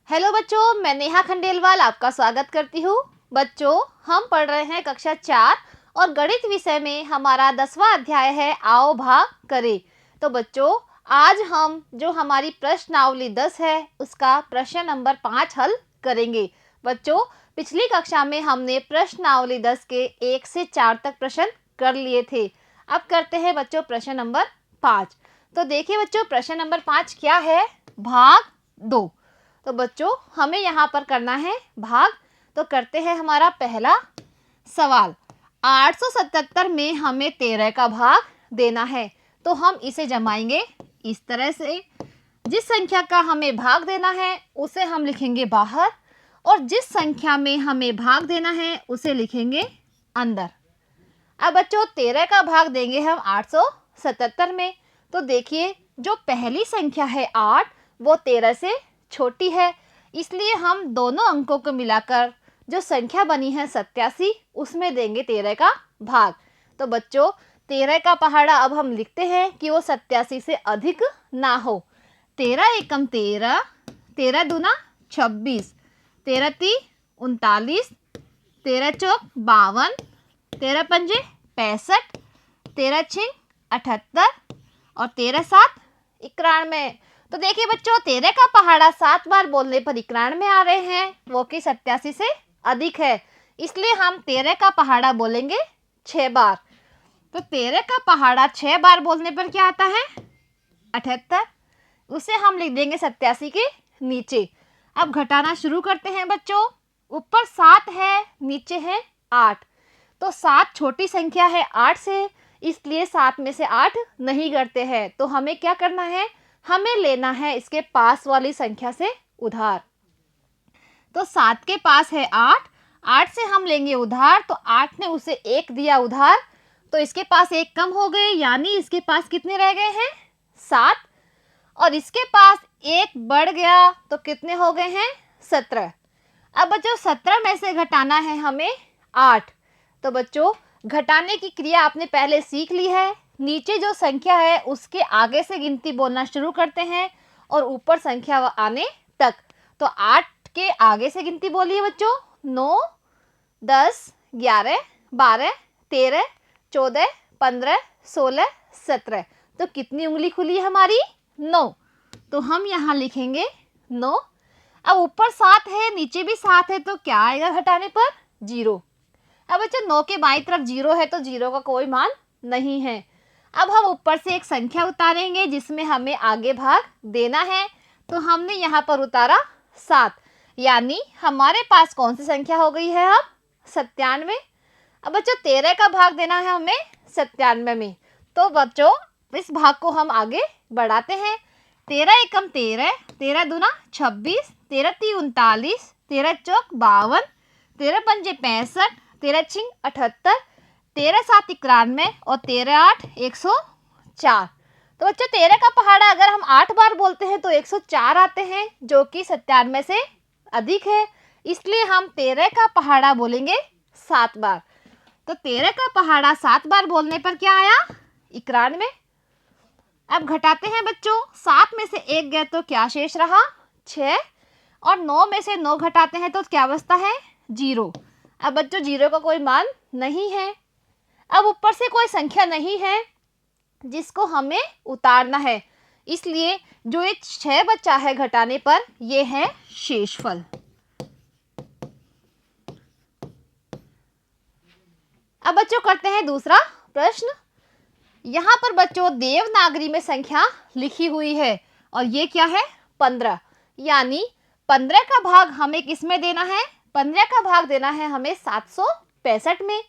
Hello बच्चों, मैं नेहा खंडेलवाल आपका स्वागत करती हूँ। बच्चों, हम पढ़ रहे हैं कक्षा 4 और गणित विषय में हमारा 10वां अध्याय है आओ भाग करें। तो बच्चों, आज हम जो हमारी प्रश्नावली 10 है उसका प्रश्न नंबर 5 हल करेंगे। बच्चों, पिछली कक्षा में हमने प्रश्नावली 10 के 1 से 4 तक प्रश्न कर लिए थे। अब करते हैं बच्चों प्रश्न नंबर 5। तो देखिए बच्चों, प्रश्न नंबर 5 क्या है? भाग 2। तो बच्चों, हमें यहाँ पर करना है भाग। तो करते हैं हमारा पहला सवाल। 877 में हमें 13 का भाग देना है, तो हम इसे जमाएंगे इस तरह से। जिस संख्या का हमें भाग देना है उसे हम लिखेंगे बाहर, और जिस संख्या में हमें भाग देना है उसे लिखेंगे अंदर। अब बच्चों, 13 का भाग देंगे हम 877 में। तो देखिए, जो पहली संख्या है 8, वो 13 से छोटी है, इसलिए हम दोनों अंकों को मिलाकर जो संख्या बनी है 87, उसमें देंगे 13 का भाग। तो बच्चों, 13 का पहाड़ा अब हम लिखते हैं कि वो 87 से अधिक ना हो। 13 एकम 13, 13 दूना 26, 13 ती 39, 13 चौक 52, 13 पंजे 65, 13 छिंग 78 और 13 सात 91। तो देखिए बच्चों, 13 का पहाड़ा 7 बार बोलने पर 91 आ रहे हैं, वो कि 87 से अधिक है, इसलिए हम 13 का पहाड़ा बोलेंगे 6 बार। तो 13 का पहाड़ा 6 बार बोलने पर क्या आता है? 78। उसे हम लिख देंगे 87 के नीचे। अब घटाना शुरू करते हैं बच्चों। ऊपर 7 है, नीचे है 8। तो 7 छोटी संख्या है 8 से, इसलिए 7 में से 8 नहीं घटते हैं। तो हमें क्या करना है? हमें लेना है इसके पास वाली संख्या से उधार। तो 7 के पास है 8, 8 से हम लेंगे उधार। तो 8 ने उसे 1 दिया उधार, तो इसके पास 1 कम हो गए, यानी इसके पास कितने रह गए हैं? 7। और इसके पास 1 बढ़ गया, तो कितने हो गए हैं? 17। अब बच्चों, 17 में से घटाना है हमें 8। तो बच्चों, घटाने की क्रिया आपने पहले सीख ली है। नीचे जो संख्या है उसके आगे से गिनती बोलना शुरू करते हैं और ऊपर संख्या आने तक। तो 8 के आगे से गिनती बोलिए बच्चों। 9, 10, 11, 12, 13, 14, 15, 16, 17। तो कितनी उंगली खुली हमारी? 9। तो हम यहाँ लिखेंगे 9। अब ऊपर 7 है, नीचे भी 7 है, तो क्या आएगा घटाने पर? 0। अब बच्चों, 9 के बाईं तरफ 0 है, तो 0 का कोई मान नहीं है। अब हम ऊपर से एक संख्या उतारेंगे जिसमें हमें आगे भाग देना है। तो हमने यहाँ पर उतारा 7, यानी हमारे पास कौन सी संख्या हो गई है अब? 97। अब बच्चों, 13 का भाग देना है हमें 97 में। तो बच्चों, इस भाग को हम आगे बढ़ाते हैं। 13 एकम 13, 13 दूना 26, 13 ती 39, 13 चौक 52, 13 पंजे 65, 13 छिंग 78, 13 सात 91 और 13 8 104। तो बच्चों, 13 का पहाड़ा अगर हम 8 बार बोलते हैं तो 104 आते हैं, जो कि 97 से अधिक है, इसलिए हम 13 का पहाड़ा बोलेंगे 7 बार। तो 13 का पहाड़ा 7 बार बोलने पर क्या आया? 91। अब घटाते हैं बच्चों। 7 में से 1 गया तो क्या शेष रहा? 6। और 9 में से 9 घटाते हैं तो क्या बचता है? 0। अब बच्चों, 0 का कोई मान नहीं है। अब ऊपर से कोई संख्या नहीं है जिसको हमें उतारना है, इसलिए जो ये 6 बचा है घटाने पर, ये है शेषफल। अब बच्चों, करते हैं दूसरा प्रश्न। यहाँ पर बच्चों देवनागरी में संख्या लिखी हुई है और ये क्या है? 15। यानी 15 का भाग हमें किस में देना है? 15 का भाग देना है हमें 765 में।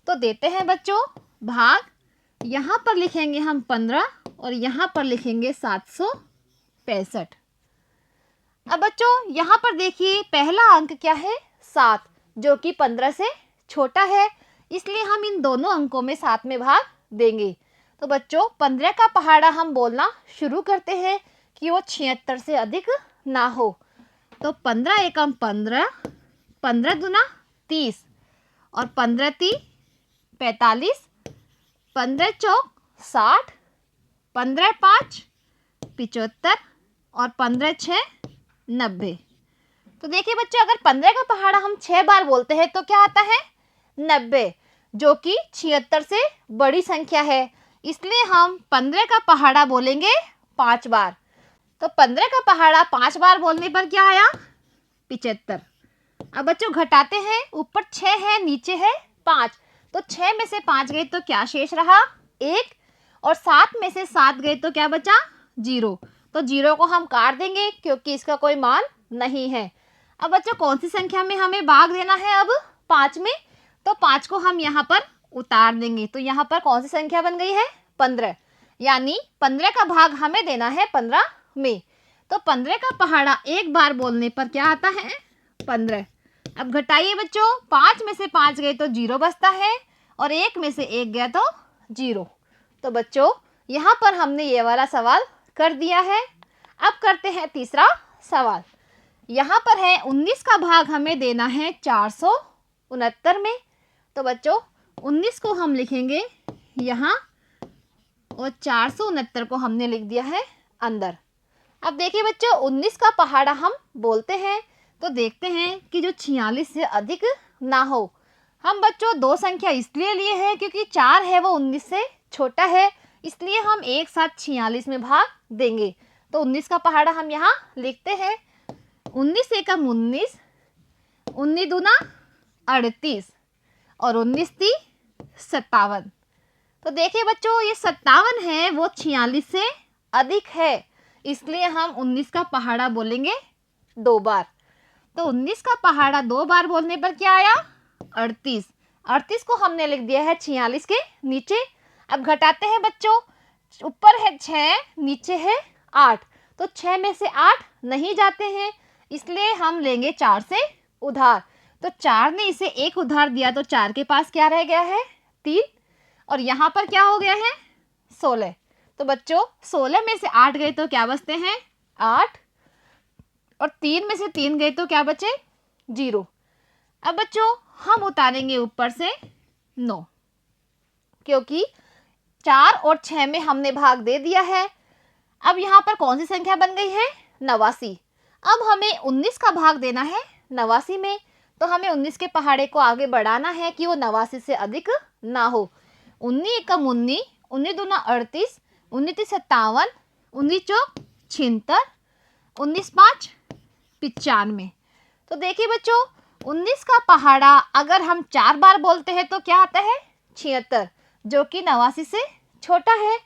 तो देते हैं बच्चों भाग। यहाँ पर लिखेंगे हम 15 और यहाँ पर लिखेंगे 765। अब बच्चों, यहाँ पर देखिए पहला अंक क्या है? 7, जो कि 15 से छोटा है, इसलिए हम इन दोनों अंकों में 7 में भाग देंगे। तो बच्चों, 15 का पहाड़ा हम बोलना शुरू करते हैं कि वो 76 से अधिक ना हो। तो 15 एकम 15, 15 दूना 30 और 15 ती 45, 15 चौक 60, 15 5 75 और 15 6 90। तो देखिए बच्चों, अगर 15 का पहाड़ा हम 6 बार बोलते हैं तो क्या आता है 90, जो कि 76 से बड़ी संख्या है। इसलिए हम 15 का पहाड़ा बोलेंगे 5 बार। तो 15 का पहाड़ा 5 बार बोलने पर क्या आया 75। अब बच्चों घटाते हैं, ऊपर 6 है नीचे है 5, तो 6 में से 5 गए तो क्या शेष रहा 1, और 7 में से 7 गए तो क्या बचा 0। तो 0 को हम काट देंगे क्योंकि इसका कोई मान नहीं है। अब बच्चों कौन सी संख्या में हमें भाग देना है अब 5 में, तो 5 को हम यहाँ पर उतार देंगे। तो यहाँ पर कौन सी संख्या बन गई है 15, यानी 15 का भाग हमें देना है 15 में। तो 15 का पहाड़ा एक बार बोलने पर क्या आता है 15। अब घटाइए बच्चों, 5 में से 5 गए तो 0 बचता है, और 1 में से 1 गया तो 0। तो बच्चों यहाँ पर हमने ये वाला सवाल कर दिया है। अब करते हैं तीसरा सवाल। यहाँ पर है 19 का भाग हमें देना है 469 में। तो बच्चों 19 को हम लिखेंगे यहाँ, और 469 को हमने लिख दिया है अंदर। अब देखिए बच्चों, 19 का पहाड़ा हम बोलते हैं तो देखते हैं कि जो 46 से अधिक ना हो। हम बच्चों दो संख्या इसलिए लिए हैं क्योंकि 4 है वो 19 से छोटा है, इसलिए हम एक साथ 46 में भाग देंगे। तो 19 का पहाड़ा हम यहाँ लिखते हैं 19 एकम 19, 19 दूना 38, और 19 ती 57। तो देखिए बच्चों, ये 57 है वो 46 से अधिक है, इसलिए हम 19 का पहाड़ा बोलेंगे 2 बार। तो 19 का पहाड़ा 2 बार बोलने पर क्या आया 38। 38 को हमने लिख दिया है 46 के नीचे। अब घटाते हैं बच्चों, ऊपर है 6 नीचे है 8, तो 6 में से 8 नहीं जाते हैं, इसलिए हम लेंगे 4 से उधार। तो 4 ने इसे 1 उधार दिया, तो 4 के पास क्या रह गया है 3, और यहाँ पर क्या हो गया है 16। तो बच्चों 16 में से 8 गए तो क्या बचते हैं 8, और 3 में से 3 गए तो क्या बचे 0। अब बच्चों हम उतारेंगे ऊपर से 9, क्योंकि 4 और 6 में हमने भाग दे दिया है। अब यहाँ पर कौन सी संख्या बन गई है 89। अब हमें 19 का भाग देना है 89 में, तो हमें 19 के पहाड़े को आगे बढ़ाना है कि वो 89 से अधिक ना हो। 19 एकम 19, 19 दूना 38, 19 ती 57, 19 चौक 76, 19 5 95। तो देखिए बच्चों, 19 का पहाड़ा अगर हम 4 बार बोलते हैं तो क्या आता है 76, जो कि 89 से छोटा है,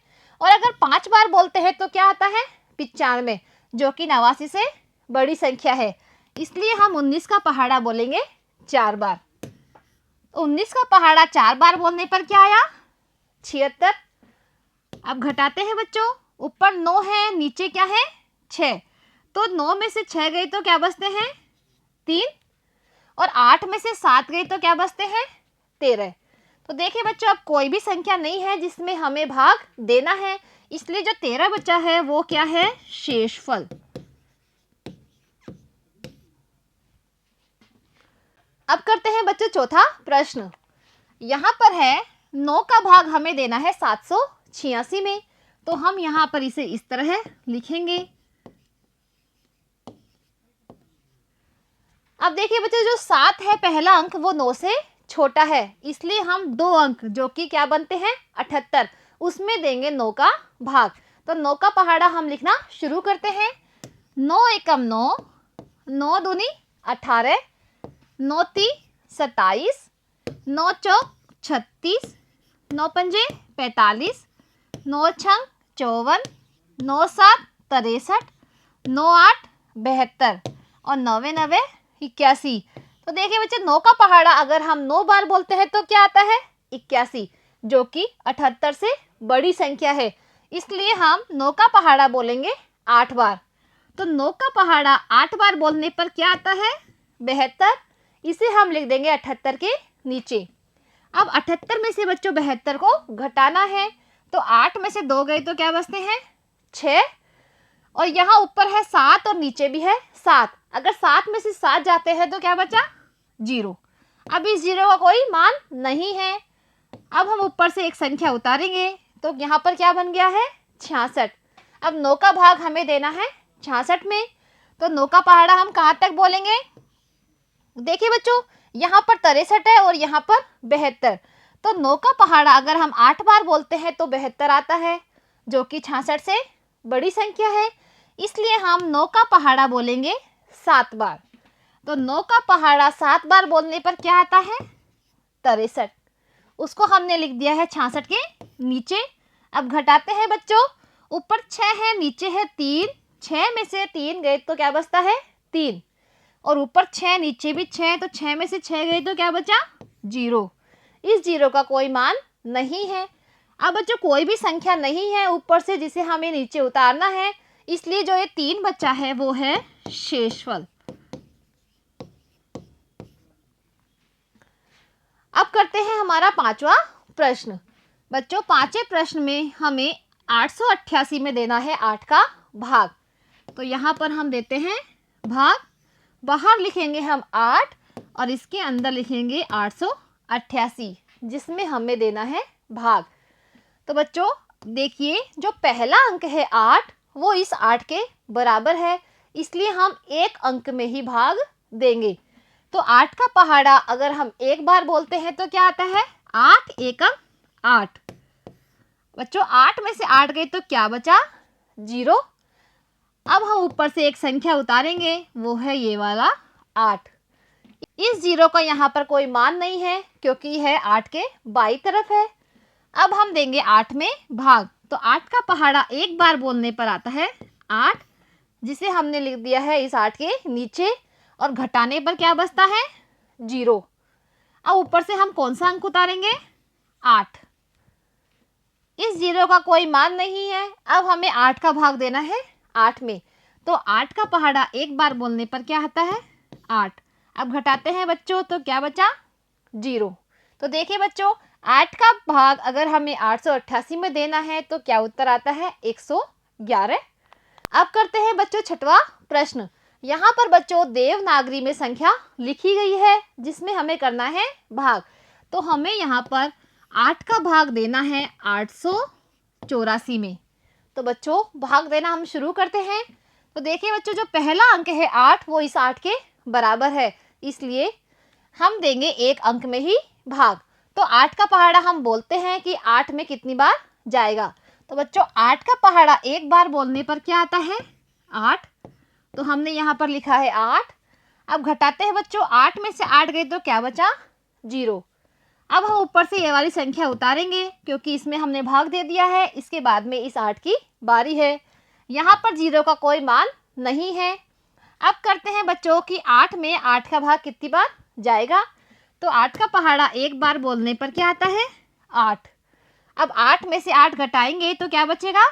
और अगर 5 बार बोलते हैं तो क्या आता है 95, जो कि 89 से बड़ी संख्या है। इसलिए हम 19 का पहाड़ा बोलेंगे 4 बार। 19 का पहाड़ा 4 बार बोलने पर क्या आया 76। अब घटाते हैं बच्चों, ऊपर 9 है नीचे क्या है 6, तो 9 में से 6 गए तो क्या बचते हैं 3, और 8 में से 7 गए तो क्या बचते हैं 13। तो देखिए बच्चों, अब कोई भी संख्या नहीं है जिसमें हमें भाग देना है, इसलिए जो 13 बचा है वो क्या है शेषफल। अब करते हैं बच्चों चौथा प्रश्न। यहाँ पर है 9 का भाग हमें देना है 786 में, तो हम यहाँ पर इसे इस तरह लिखेंगे। अब देखिए बच्चों, जो 7 है पहला अंक वो 9 से छोटा है, इसलिए हम 2 अंक जो कि क्या बनते हैं 78, उसमें देंगे 9 का भाग। तो 9 का पहाड़ा हम लिखना शुरू करते हैं। 9 एकम 9, 9 दूनी 18, 9 ती 27, 9 चौक 36, 9 पंजे 45, 9 छंग 54, 9 7 63, 9 8 72, और 9 9 81। तो देखिए बच्चे, 9 का पहाड़ा अगर हम 9 बार बोलते हैं तो क्या आता है 81, जो कि 78 से बड़ी संख्या है, इसलिए हम 9 का पहाड़ा बोलेंगे 8 बार। तो 9 का पहाड़ा 8 बार बोलने पर क्या आता है 72, इसे हम लिख देंगे 78 के नीचे। अब 78 में से बच्चों 72 को घटाना है, तो 8 में से 2 गए तो क्या बचते हैं 6, और यहाँ ऊपर है 7 और नीचे भी है 7, अगर 7 में से 7 जाते हैं तो क्या बचा 0। अब इस 0 का कोई मान नहीं है। अब हम ऊपर से एक संख्या उतारेंगे, तो यहाँ पर क्या बन गया है 66। अब 9 का भाग हमें देना है 66 में, तो 9 का पहाड़ा हम कहाँ तक बोलेंगे? देखिए बच्चों, यहाँ पर 63 है और यहाँ पर 72। तो 9 का पहाड़ा अगर हम 8 बार बोलते हैं तो 72 आता है, जो कि 66 से बड़ी संख्या है। इसलिए हम 9 का पहाड़ा बोलेंगे 7 बार। तो 9 का पहाड़ा 7 बार बोलने पर क्या आता है? 63। उसको हमने लिख दिया है 66 के नीचे। अब घटाते हैं बच्चों, ऊपर 6 है, नीचे है 3। 6 में से 3 गए तो क्या बचता है? 3। और ऊपर 6, नीचे भी 6, तो 6 में से 6 गए तो क्या बचा? 0। इस 0 का कोई मान नहीं है। अब बच्चों कोई भी संख्या नहीं है ऊपर से जिसे हमें नीचे उतारना है, इसलिए जो ये 3 बचा है वो है शेषफल। अब करते हैं हमारा 5वां प्रश्न। बच्चों 5वें प्रश्न में हमें 888 में देना है 8 का भाग। तो यहाँ पर हम देते हैं भाग, बाहर लिखेंगे हम 8 और इसके अंदर लिखेंगे 888, जिसमें हमें देना है भाग। तो बच्चों देखिए, जो पहला अंक है 8, वो इस 8 के बराबर है, इसलिए हम एक अंक में ही भाग देंगे। तो 8 का पहाड़ा अगर हम एक बार बोलते हैं तो क्या आता है? 8 एकम 8। बच्चों 8 में से 8 गए तो क्या बचा? 0। अब हम ऊपर से एक संख्या उतारेंगे, वो है ये वाला 8। इस 0 का यहाँ पर कोई मान नहीं है क्योंकि यह 8 के बाईं तरफ है। अब हम देंगे 8 में भाग। तो 8 का पहाड़ा एक बार बोलने पर आता है 8, जिसे हमने लिख दिया है इस 8 के नीचे, और घटाने पर क्या बचता है? 0। अब ऊपर से हम कौन सा अंक उतारेंगे? 8। इस 0 का कोई मान नहीं है। अब हमें 8 का भाग देना है 8 में। तो 8 का पहाड़ा एक बार बोलने पर क्या आता है? 8। अब घटाते हैं बच्चों, तो क्या बचा? 0। तो देखिए बच्चों, 8 का भाग अगर हमें 888 में देना है तो क्या उत्तर आता है? 111। अब करते हैं बच्चों 6वां प्रश्न। यहाँ पर बच्चों देवनागरी में संख्या लिखी गई है जिसमें हमें करना है भाग। तो हमें यहाँ पर 8 का भाग देना है 884 में। तो बच्चों भाग देना हम शुरू करते हैं। तो देखिए बच्चों, जो पहला अंक है 8, वो इस 8 के बराबर है, इसलिए हम देंगे एक अंक में ही भाग। तो 8 का पहाड़ा हम बोलते हैं कि 8 में कितनी बार जाएगा? तो बच्चों 8 का पहाड़ा एक बार बोलने पर क्या आता है? 8। तो हमने यहाँ पर लिखा है 8। अब घटाते हैं बच्चों, 8 में से 8 गए तो क्या बचा? 0। अब हम ऊपर से ये वाली संख्या उतारेंगे क्योंकि इसमें हमने भाग दे दिया है, इसके बाद में इस 8 की बारी है। यहाँ पर 0 का कोई मान नहीं है। अब करते हैं बच्चों कि 8 में 8 का भाग कितनी बार जाएगा? तो 8 का पहाड़ा एक बार बोलने पर क्या आता है? 8। अब 8 में से 8 घटाएंगे तो क्या बचेगा?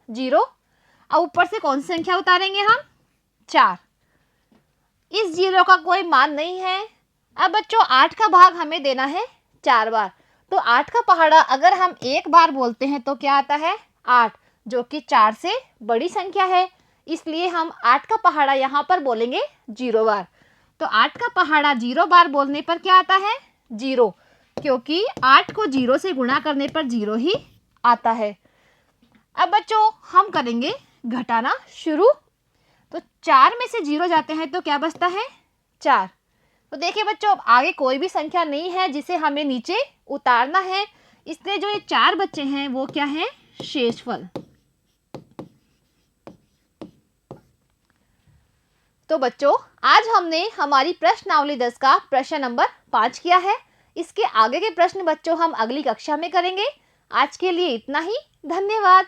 0। अब ऊपर से कौन सी संख्या उतारेंगे हम? 4। इस 0 का कोई मान नहीं है। अब बच्चों 8 का भाग हमें देना है 4 बार। तो 8 का पहाड़ा अगर हम एक बार बोलते हैं तो क्या आता है? 8, जो कि 4 से बड़ी संख्या है, इसलिए हम 8 का पहाड़ा यहाँ पर बोलेंगे 0 बार। तो 8 का पहाड़ा 0 बार बोलने पर क्या आता है? 0, क्योंकि 8 को 0 से गुणा करने पर 0 ही आता है। अब बच्चों हम करेंगे घटाना शुरू। तो 4 में से 0 जाते हैं तो क्या बचता है? 4। तो देखिए बच्चों, अब आगे कोई भी संख्या नहीं है जिसे हमें नीचे उतारना है, इसलिए जो ये 4 बच्चे हैं वो क्या है? शेषफल। तो बच्चों आज हमने हमारी प्रश्नावली 10 का प्रश्न नंबर 5 किया है। इसके आगे के प्रश्न बच्चों हम अगली कक्षा में करेंगे। आज के लिए इतना ही। धन्यवाद।